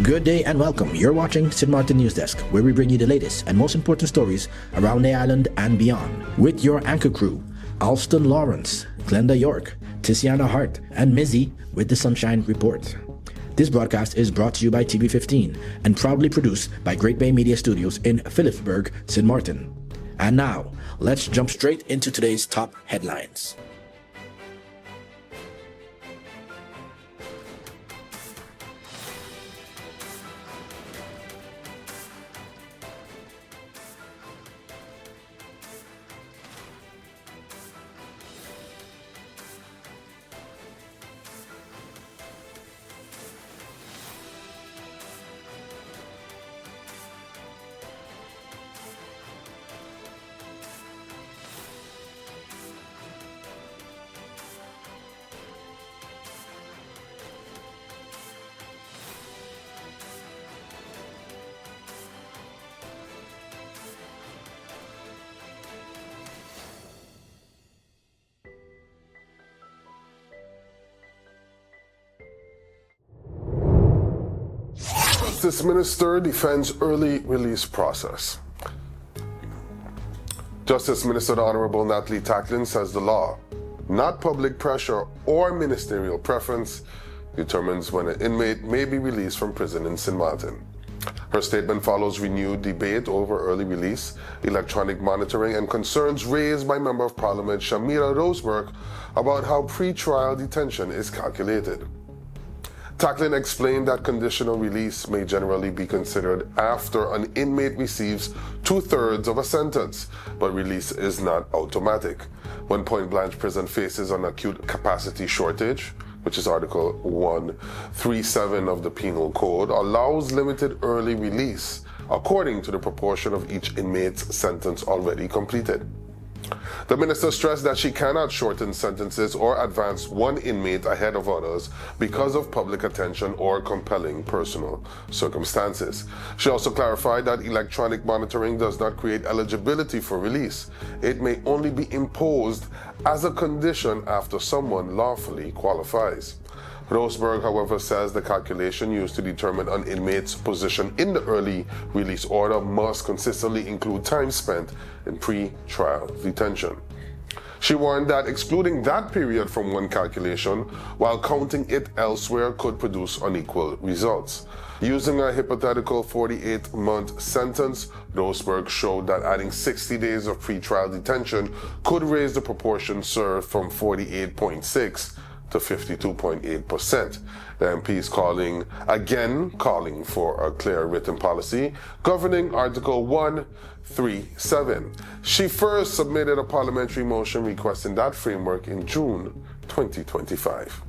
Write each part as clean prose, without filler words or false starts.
Good day and welcome. You're watching Sint Maarten NEWSDESK, where we bring you the latest and most important stories around the island and beyond. With your anchor crew, Alston Lawrence, Glenda York, Tiziana Hart, and Mizzy with the Sunshine Report. This broadcast is brought to you by TV15 and proudly produced by Great Bay Media Studios in Philipsburg, Sint Maarten. And now, let's jump straight into today's top headlines. Justice Minister defends early release process. Justice Minister the Honorable Natalie Tacklin says the law, not public pressure or ministerial preference, determines when an inmate may be released from prison in Sint Maarten. Her statement follows renewed debate over early release, electronic monitoring, and concerns raised by Member of Parliament Shamira Roseberg about how pre-trial detention is calculated. Tacklin explained that conditional release may generally be considered after an inmate receives 2/3 of a sentence, but release is not automatic. When Point Blanche Prison faces an acute capacity shortage, which is Article 137 of the Penal Code, allows limited early release according to the proportion of each inmate's sentence already completed. The minister stressed that she cannot shorten sentences or advance one inmate ahead of others because of public attention or compelling personal circumstances. She also clarified that electronic monitoring does not create eligibility for release. It may only be imposed as a condition after someone lawfully qualifies. Roseberg, however, says the calculation used to determine an inmate's position in the early release order must consistently include time spent in pre-trial detention. She warned that excluding that period from one calculation while counting it elsewhere could produce unequal results. Using a hypothetical 48-month sentence, Roseberg showed that adding 60 days of pre-trial detention could raise the proportion served from 48.6% to 52.8%. The MP is calling for a clear written policy governing Article 137. She first submitted a parliamentary motion requesting that framework in June 2025.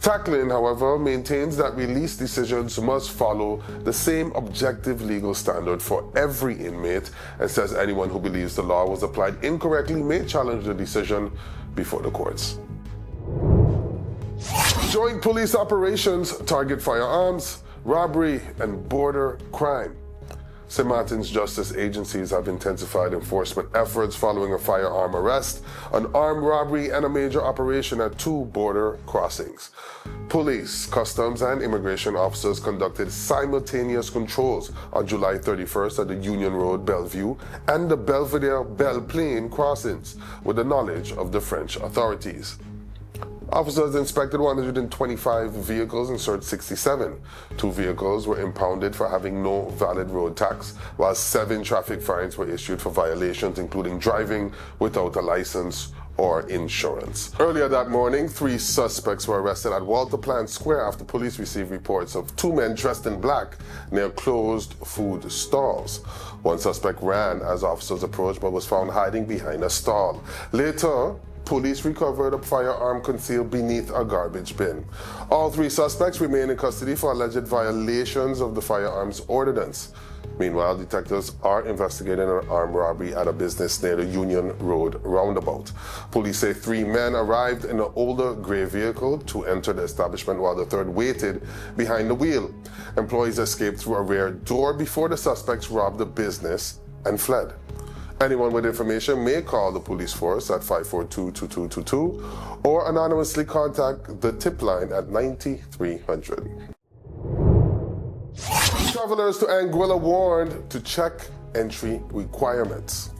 Tacklin, however, maintains that release decisions must follow the same objective legal standard for every inmate and says anyone who believes the law was applied incorrectly may challenge the decision before the courts. Joint police operations target firearms, robbery, and border crime. Sint Maarten's justice agencies have intensified enforcement efforts following a firearm arrest, an armed robbery, and a major operation at 2 border crossings. Police, customs, and immigration officers conducted simultaneous controls on July 31st at the Union Road, Bellevue, and the Belvedere-Belle Plaine crossings with the knowledge of the French authorities. Officers inspected 125 vehicles and searched 67. 2 vehicles were impounded for having no valid road tax, while 7 traffic fines were issued for violations including driving without a license or insurance. Earlier that morning, 3 suspects were arrested at Walter Plant Square after police received reports of 2 men dressed in black near closed food stalls. One suspect ran as officers approached but was found hiding behind a stall. Later, police recovered a firearm concealed beneath a garbage bin. All 3 suspects remain in custody for alleged violations of the firearms ordinance. Meanwhile, detectives are investigating an armed robbery at a business near the Union Road roundabout. Police say 3 men arrived in an older gray vehicle to enter the establishment while the third waited behind the wheel. Employees escaped through a rear door before the suspects robbed the business and fled. Anyone with information may call the police force at 542-2222 or anonymously contact the tip line at 9300. Travelers to Anguilla warned to check entry requirements.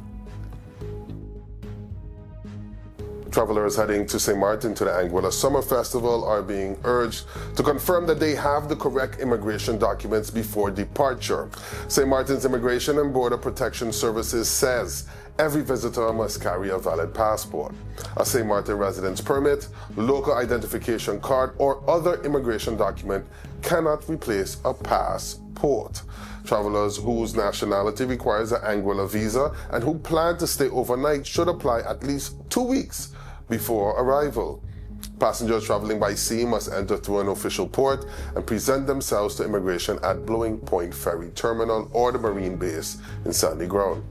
Travelers heading to St. Maarten to the Anguilla Summer Festival are being urged to confirm that they have the correct immigration documents before departure. St. Maarten's Immigration and Border Protection Services says every visitor must carry a valid passport, a St. Maarten residence permit, local identification card, or other immigration document cannot replace a passport. Travelers whose nationality requires an Anguilla visa and who plan to stay overnight should apply at least 2 weeks before arrival. Passengers traveling by sea must enter through an official port and present themselves to immigration at Blowing Point Ferry Terminal or the Marine Base in Sandy Ground.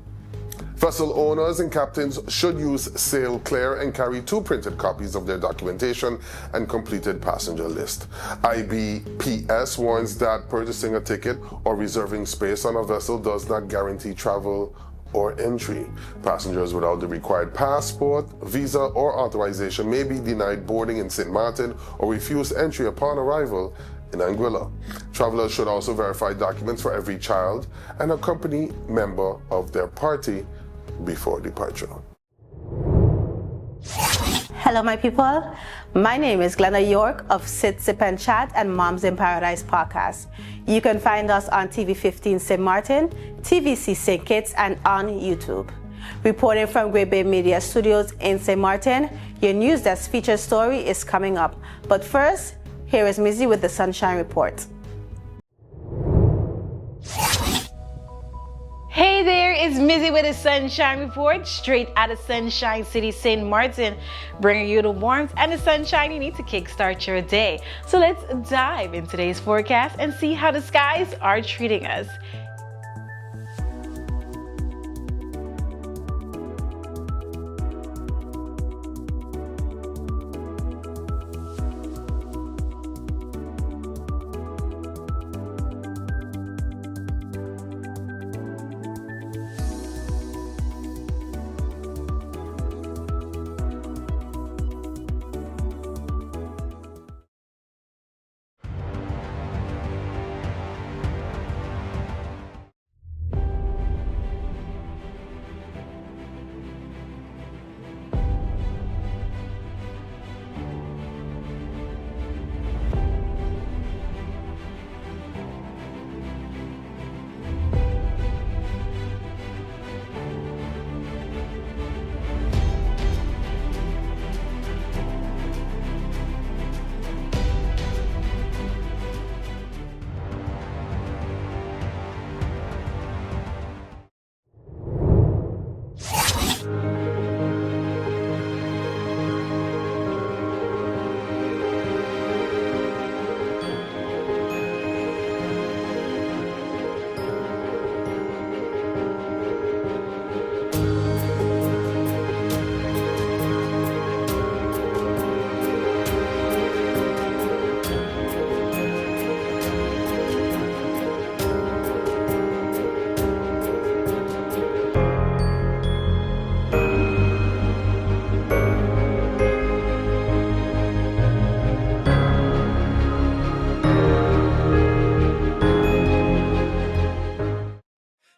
Vessel owners and captains should use Sail Clear and carry 2 printed copies of their documentation and completed passenger list. IBPS warns that purchasing a ticket or reserving space on a vessel does not guarantee travel or entry. Passengers without the required passport, visa, or authorization may be denied boarding in Sint Maarten or refused entry upon arrival in Anguilla. Travelers should also verify documents for every child and a company member of their party before departure. Hello, my people. My name is Glenda York of Sit, Sip and Chat and Moms in Paradise podcast. You can find us on TV15 St. Maarten, TVC St. Kitts, and on YouTube. Reporting from Great Bay Media Studios in St. Maarten, your NEWSDESK feature story is coming up. But first, here is Mizzy with the Sunshine Report. Hey there, it's Mizzy with a Sunshine Report, straight out of Sunshine City, St. Maarten, bringing you the warmth and the sunshine you need to kickstart your day. So let's dive into today's forecast and see how the skies are treating us.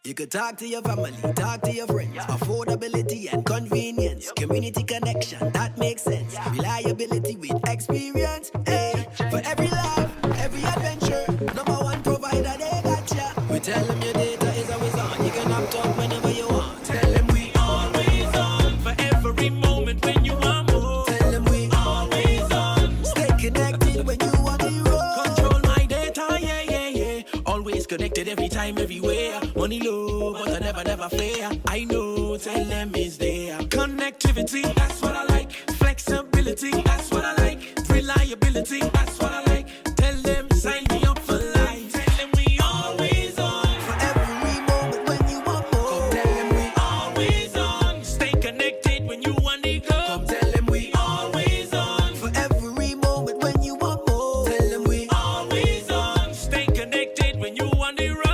You could talk to your family, talk to your friends. Affordability and convenience. Community connection, that makes sense. Reliability with experience. Hey, for every life, every adventure. Number one provider, they got ya. We tell them your data is always on. You can opt out whenever you want. Tell them we always on. For every moment when you want more. Tell them we always on. Stay connected when you want to roll. Control my data, yeah, yeah, yeah. Always connected every time, everywhere. Money low, but I never fair. I know, tell them is there. Connectivity, that's what I like. Flexibility, that's what I like. Reliability, that's what I like. Tell them, sign me up for life. Tell them we always on. For every moment when you want more. Come tell them we always on. Stay connected when you want to go. Come tell them we always on. For every moment when you want more. Tell them we always on. Stay connected when you want to road.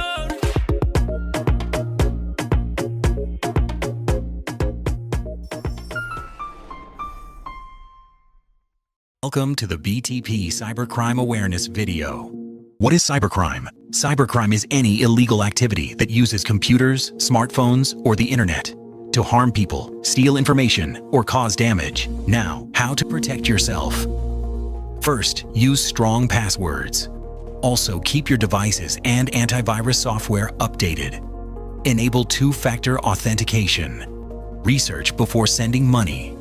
Welcome to the BTP Cybercrime Awareness video. What is cybercrime? Cybercrime is any illegal activity that uses computers, smartphones, or the internet to harm people, steal information, or cause damage. Now, how to protect yourself. First, use strong passwords. Also, keep your devices and antivirus software updated. Enable two-factor authentication. Research before sending money.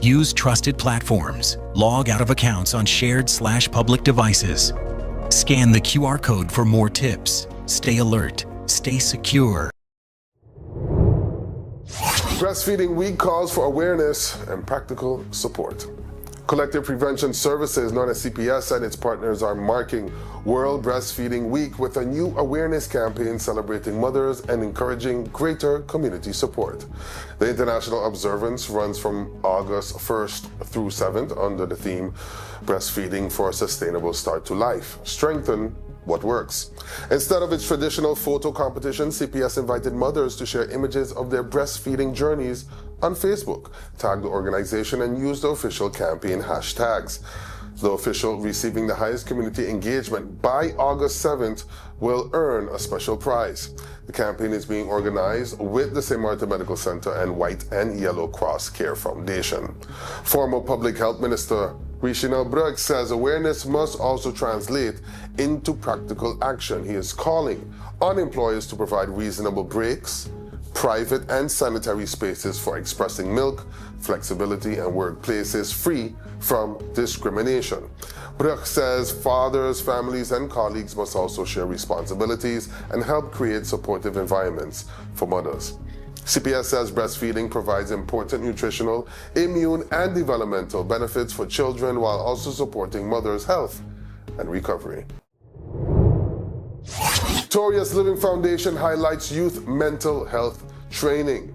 Use trusted platforms. Log out of accounts on shared/public devices. Scan the QR code for more tips. Stay alert. Stay secure. Breastfeeding Week calls for awareness and practical support. Collective Prevention Services, known as CPS, and its partners are marking World Breastfeeding Week with a new awareness campaign celebrating mothers and encouraging greater community support. The international observance runs from August 1st through 7th under the theme Breastfeeding for a Sustainable Start to Life. Strengthen what works. Instead of its traditional photo competition, CPS invited mothers to share images of their breastfeeding journeys on Facebook, tag the organization, and use the official campaign hashtags. The official receiving the highest community engagement by August 7th will earn a special prize. The campaign is being organized with the Sint Maarten Medical Center and White and Yellow Cross Care Foundation. Former Public Health Minister Richinel Brugge says awareness must also translate into practical action. He is calling on employers to provide reasonable breaks, private and sanitary spaces for expressing milk, flexibility, and workplaces free from discrimination. Brugge says fathers, families, and colleagues must also share responsibilities and help create supportive environments for mothers. CPS says breastfeeding provides important nutritional, immune, and developmental benefits for children while also supporting mothers' health and recovery. Victorious Living Foundation highlights youth mental health training.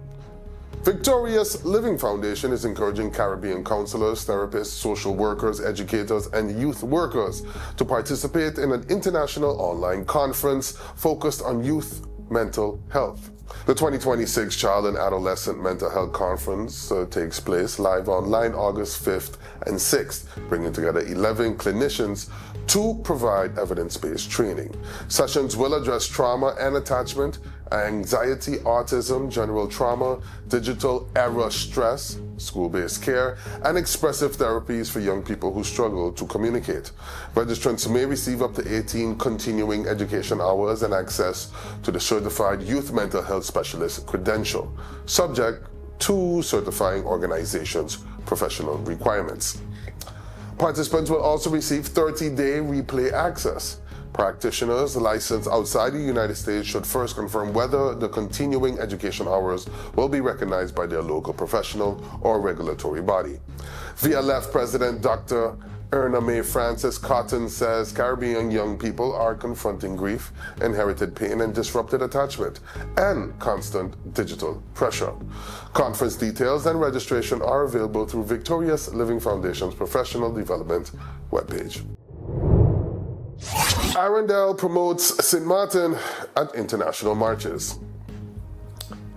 Victorious Living Foundation is encouraging Caribbean counselors, therapists, social workers, educators, and youth workers to participate in an international online conference focused on youth mental health. The 2026 Child and Adolescent Mental Health Conference takes place live online August 5th and 6th, bringing together 11 clinicians to provide evidence-based training. Sessions will address trauma and attachment, anxiety, autism, general trauma, digital era stress, school-based care, and expressive therapies for young people who struggle to communicate. Registrants may receive up to 18 continuing education hours and access to the Certified Youth Mental Health Specialist credential, subject to certifying organizations' professional requirements. Participants will also receive 30-day replay access. Practitioners licensed outside the United States should first confirm whether the continuing education hours will be recognized by their local professional or regulatory body. VLF President Dr. Erna Mae Francis Cotton says Caribbean young people are confronting grief, inherited pain, and disrupted attachment, and constant digital pressure. Conference details and registration are available through Victorious Living Foundation's Professional Development webpage. Arundel promotes Sint Maarten at international marches.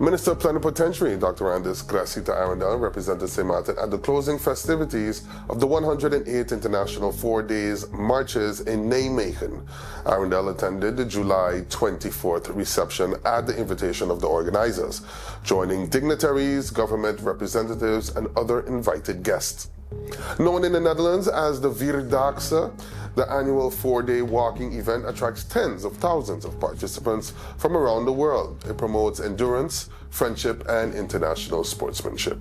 Minister Plenipotentiary Dr. Andis Gracita Arundel represented Sint Maarten at the closing festivities of the 108th International 4 Days Marches in Nijmegen. Arundel attended the July 24th reception at the invitation of the organizers, joining dignitaries, government representatives, and other invited guests. Known in the Netherlands as the Vierdaagse, the annual 4-day walking event attracts tens of thousands of participants from around the world. It promotes endurance, friendship, and international sportsmanship.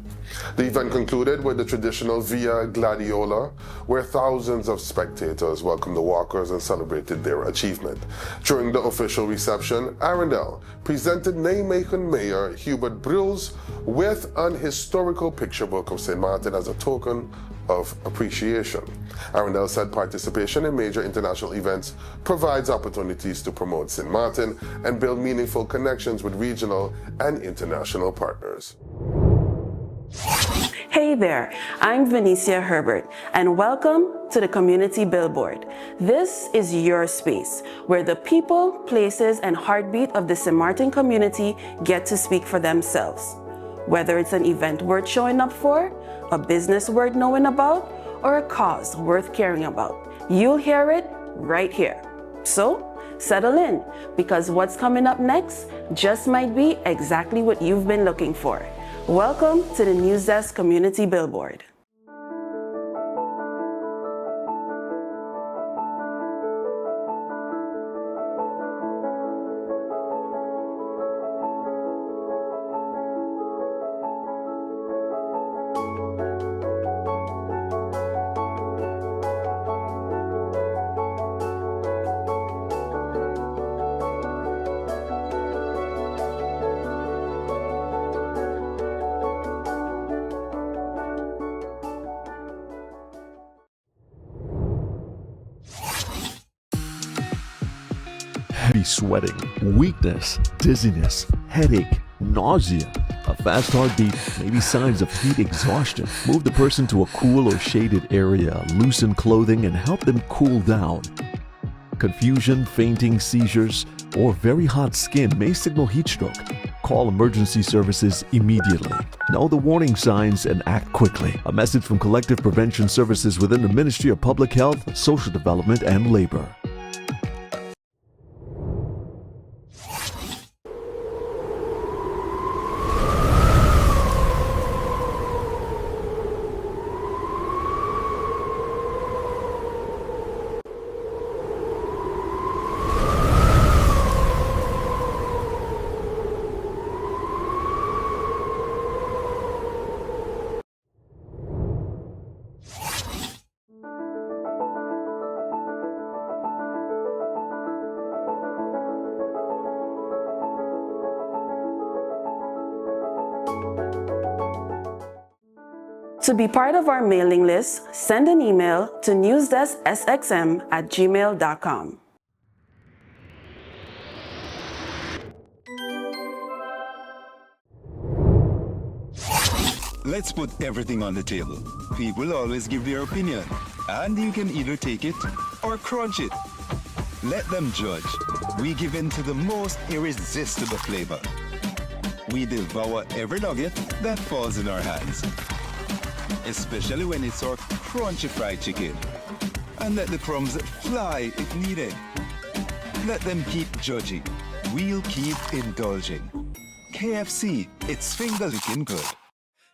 The event concluded with the traditional Via Gladiola, where thousands of spectators welcomed the walkers and celebrated their achievement. During the official reception, Arundel presented Nijmegen Mayor Hubert Bruls with an historical picture book of Sint Maarten as a token of appreciation. Arundel said participation in major international events provides opportunities to promote Sint Maarten and build meaningful connections with regional and international partners. Hey there, I'm Venicia Herbert, and welcome to the Community Billboard. This is your space where the people, places, and heartbeat of the Sint Maarten community get to speak for themselves. Whether it's an event worth showing up for, a business worth knowing about, or a cause worth caring about, you'll hear it right here. So, settle in, because what's coming up next just might be exactly what you've been looking for. Welcome to the NEWSDESK Community Billboard. Heavy sweating, weakness, dizziness, headache, nausea, a fast heartbeat, maybe signs of heat exhaustion. Move the person to a cool or shaded area, loosen clothing, and help them cool down. Confusion, fainting, seizures, or very hot skin may signal heat stroke. Call emergency services immediately. Know the warning signs and act quickly. A message from Collective Prevention Services within the Ministry of Public Health, Social Development, and Labor. To be part of our mailing list, send an email to newsdesksxm@gmail.com. Let's put everything on the table. People always give their opinion, and you can either take it or crunch it. Let them judge. We give in to the most irresistible flavor. We devour every nugget that falls in our hands, especially when it's our crunchy fried chicken. And let the crumbs fly if needed. Let them keep judging. We'll keep indulging. KFC, it's finger-licking good.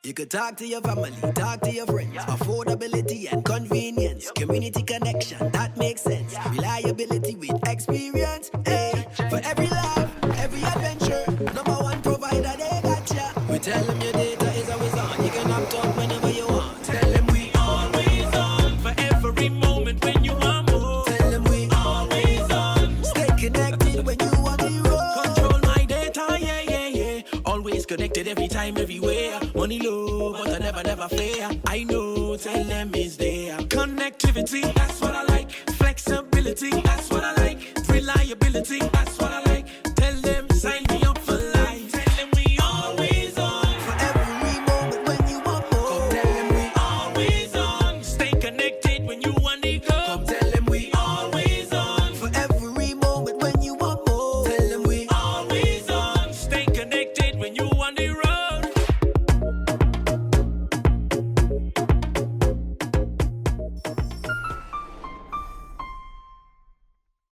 You could talk to your family, talk to your friends. Affordability and convenience. Community connection, that makes sense. Reliability with experience. Hey, for every laugh, every adventure. Number one provider, they got ya. We tell them your data is always on. You can opt out whenever you want. Tell them we always on. For every moment when you want more. Tell them we always on. Stay connected when you want the road. Control my data, yeah, yeah, yeah. Always connected every time, everywhere. Money low, but I never fair. I know, tell them is there. Connectivity, that's what I like. Flexibility, that's what I like. Reliability, that's what I like. Tell them, sign me up for life. Tell them we always on. For every moment when you want more. Come tell them we always on. Stay connected when you want to go. Come tell them we always on. For every moment when you want more. Tell them we always on. Stay connected when you want to road.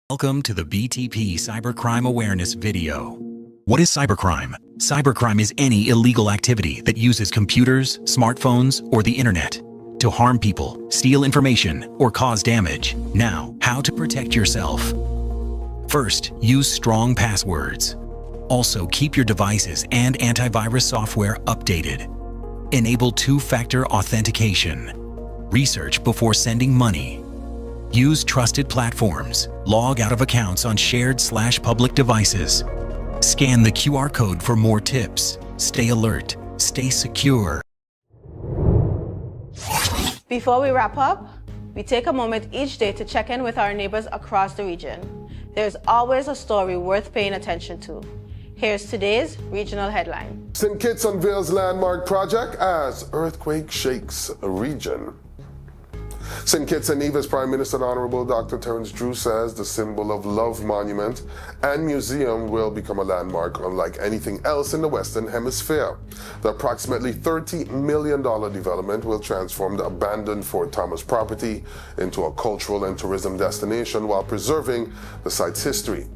Welcome to the BTP Cybercrime Awareness video. What is cybercrime? Cybercrime is any illegal activity that uses computers, smartphones, or the internet to harm people, steal information, or cause damage. Now, how to protect yourself. First, use strong passwords. Also, keep your devices and antivirus software updated. Enable two-factor authentication. Research before sending money. Use trusted platforms. Log out of accounts on shared/public devices. Scan the QR code for more tips. Stay alert. Stay secure. Before we wrap up, we take a moment each day to check in with our neighbors across the region. There's always a story worth paying attention to. Here's today's regional headline. St. Kitts unveils landmark project as earthquake shakes a region. St. Kitts and Nevis Prime Minister Honorable Dr. Terence Drew says the symbol of love monument and museum will become a landmark unlike anything else in the Western Hemisphere. The approximately $30 million development will transform the abandoned Fort Thomas property into a cultural and tourism destination while preserving the site's history.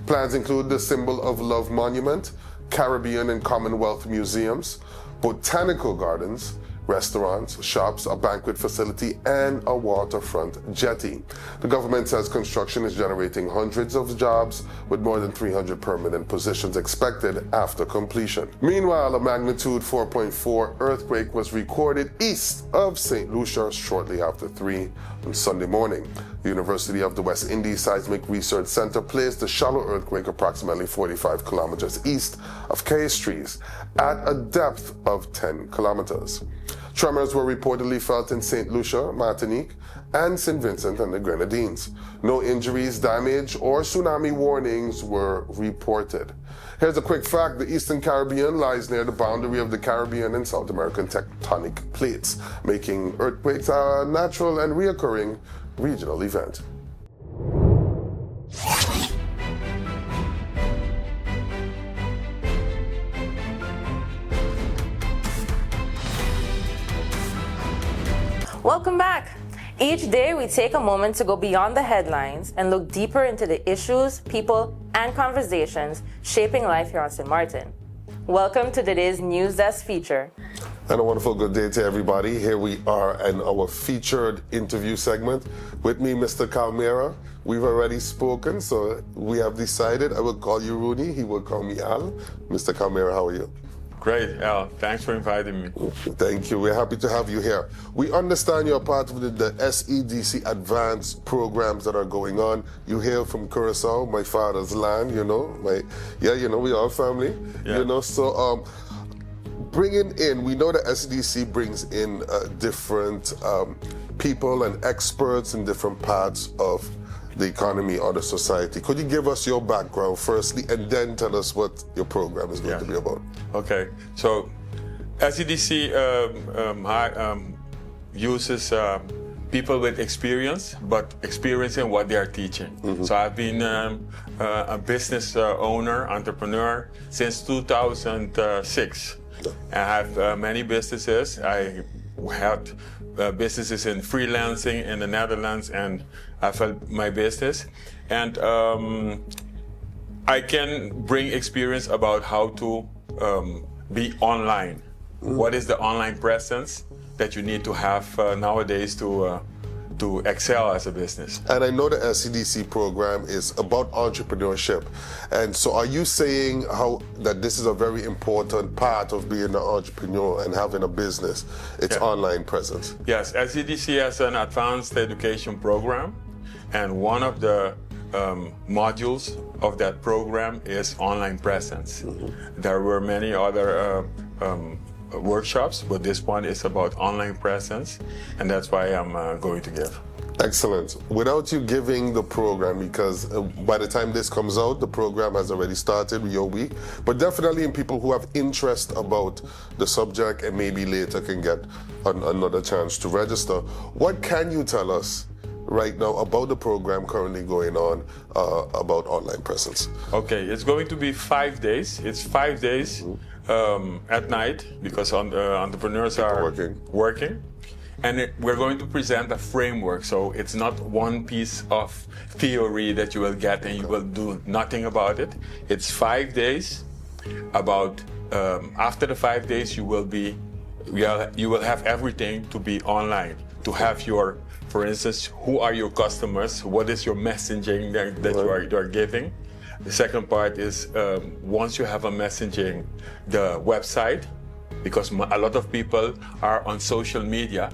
Plans include the symbol of love monument, Caribbean and Commonwealth museums, botanical gardens, restaurants, shops, a banquet facility, and a waterfront jetty. The government says construction is generating hundreds of jobs with more than 300 permanent positions expected after completion. Meanwhile, a magnitude 4.4 earthquake was recorded east of St. Lucia shortly after 3 on Sunday morning. The University of the West Indies Seismic Research Center placed the shallow earthquake approximately 45 kilometers east of Castries at a depth of 10 kilometers. Tremors were reportedly felt in St. Lucia, Martinique, and St. Vincent and the Grenadines. No injuries, damage, or tsunami warnings were reported. Here's a quick fact. The Eastern Caribbean lies near the boundary of the Caribbean and South American tectonic plates, making earthquakes a natural and reoccurring regional event. Welcome back. Each day we take a moment to go beyond the headlines and look deeper into the issues, people, and conversations shaping life here on Sint Maarten. Welcome to today's NEWSDESK feature. And a wonderful good day to everybody. Here we are in our featured interview segment. With me, Mr. Calmera. We've already spoken, so we have decided I will call you Rooney. He will call me Al. Mr. Calmera, how are you? Great, Al. Thanks for inviting me. Thank you. We're happy to have you here. We understand you're part of the SEDC Advance Programs that are going on. You hail from Curacao, my father's land, we all family, so bringing in, we know that SEDC brings in different people and experts in different parts of the economy or the society. Could you give us your background firstly and then tell us what your program is going to be about? Okay, so SEDC uses people with experience, but experience in what they are teaching. Mm-hmm. So I've been a business owner, entrepreneur since 2006. I have many businesses. I had businesses in freelancing in the Netherlands, and I felt my business. And I can bring experience about how to be online. What is the online presence that you need to have nowadays to excel as a business? And I know the SEDC program is about entrepreneurship. And so are you saying that this is a very important part of being an entrepreneur and having a business? It's online presence. Yes, SEDC has an advanced education program, and one of the modules of that program is online presence. Mm-hmm. There were many other workshops, but this one is about online presence, and that's why I'm going to give. Excellent. Without you giving the program, because by the time this comes out, the program has already started, your week, but definitely in people who have interest about the subject and maybe later can get another chance to register. What can you tell us right now about the program currently going on about online presence? Okay, it's going to be 5 days. It's 5 days. Mm-hmm. At night, because entrepreneurs are working. And we're going to present a framework, so it's not one piece of theory that you will get and you will do nothing about it. It's 5 days. About after the 5 days, you will have everything to be online. To have your, for instance, who are your customers? What is your messaging that you are giving? The second part is once you have a messaging, the website, because a lot of people are on social media,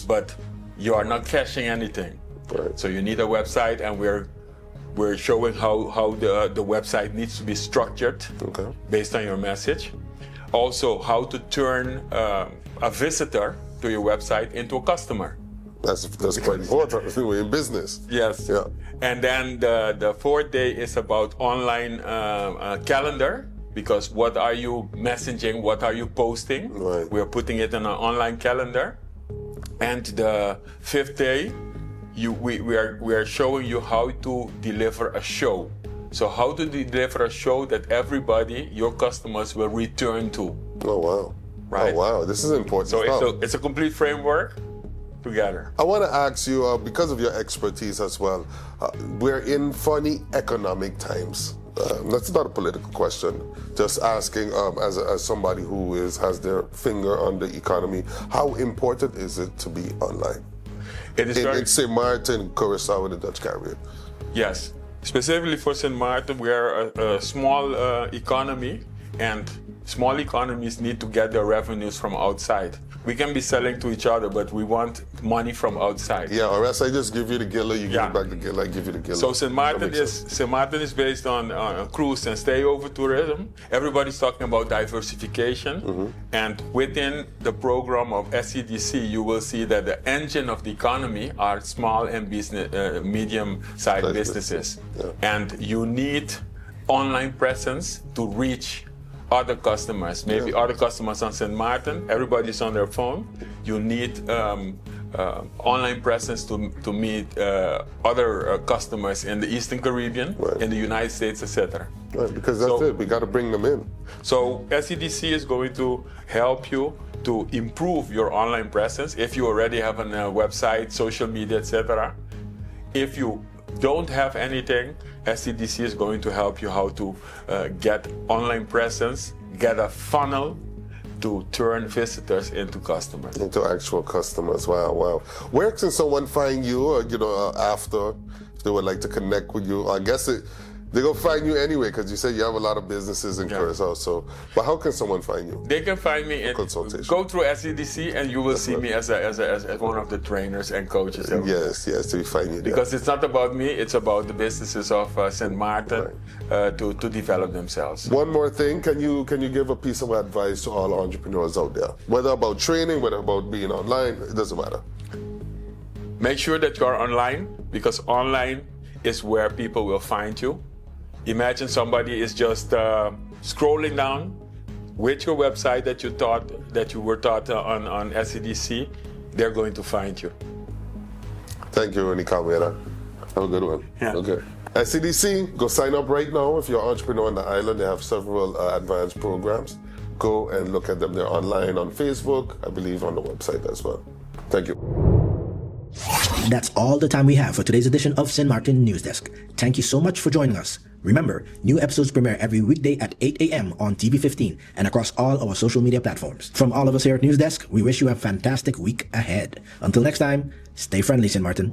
but you are not caching anything. Right. So you need a website, and we're showing how the website needs to be structured based on your message. Also, how to turn a visitor to your website into a customer. That's quite important in business. Yes. Yeah. And then the fourth day is about online calendar, because what are you messaging, what are you posting? Right. We are putting it in an online calendar. And the 5th day, we are showing you how to deliver a show. So how to deliver a show that everybody, your customers, will return to. Oh, wow. Right? Oh, wow. This is important So stuff. it's a complete framework together. I want to ask you, because of your expertise as well, we're in funny economic times. That's not a political question. Just asking, as somebody who has their finger on the economy, how important is it to be online? It is in Sint Maarten, Curaçao, and the Dutch Caribbean. Yes. Specifically for Sint Maarten, we are a small economy, and small economies need to get their revenues from outside. We can be selling to each other, but we want money from outside. Yeah, or else I just give you the gilla, you give me back the gilla, I give you the gilla. So Sint Maarten is based on cruise and stayover tourism. Everybody's talking about diversification, and within the program of SEDC, you will see that the engine of the economy are small and medium-sized businesses, and you need online presence to reach other customers, maybe other customers on Sint Maarten. Everybody's on their phone. You need online presence to meet other customers in the Eastern Caribbean, in the United States, etc. Right, because that's it. We got to bring them in. So SEDC is going to help you to improve your online presence if you already have a website, social media, etc. If you don't have anything, SEDC is going to help you how to get online presence, get a funnel to turn visitors into customers. Into actual customers. Wow, wow. Where can someone find you, after, if they would like to connect with you? I guess they're going to find you anyway, because you said you have a lot of businesses in Curaçao. So, but how can someone find you? They can find me in consultation. Go through SEDC and you will see me as one of the trainers and coaches. Yes, to find you. Because it's not about me, it's about the businesses of Sint Maarten to develop themselves. One more thing, can you give a piece of advice to all entrepreneurs out there? Whether about training, whether about being online, it doesn't matter. Make sure that you are online, because online is where people will find you. Imagine somebody is just scrolling down with your website that you were taught on SEDC. They're going to find you. Thank you, Rony Calmera. Have a good one. Yeah. Okay. SEDC, go sign up right now. If you're an entrepreneur on the island, they have several advanced programs. Go and look at them. They're online on Facebook, I believe on the website as well. Thank you. That's all the time we have for today's edition of Sint Maarten News Desk. Thank you so much for joining us. Remember, new episodes premiere every weekday at 8 a.m. on TV15 and across all our social media platforms. From all of us here at News Desk, we wish you a fantastic week ahead. Until next time, stay friendly, Sint Maarten.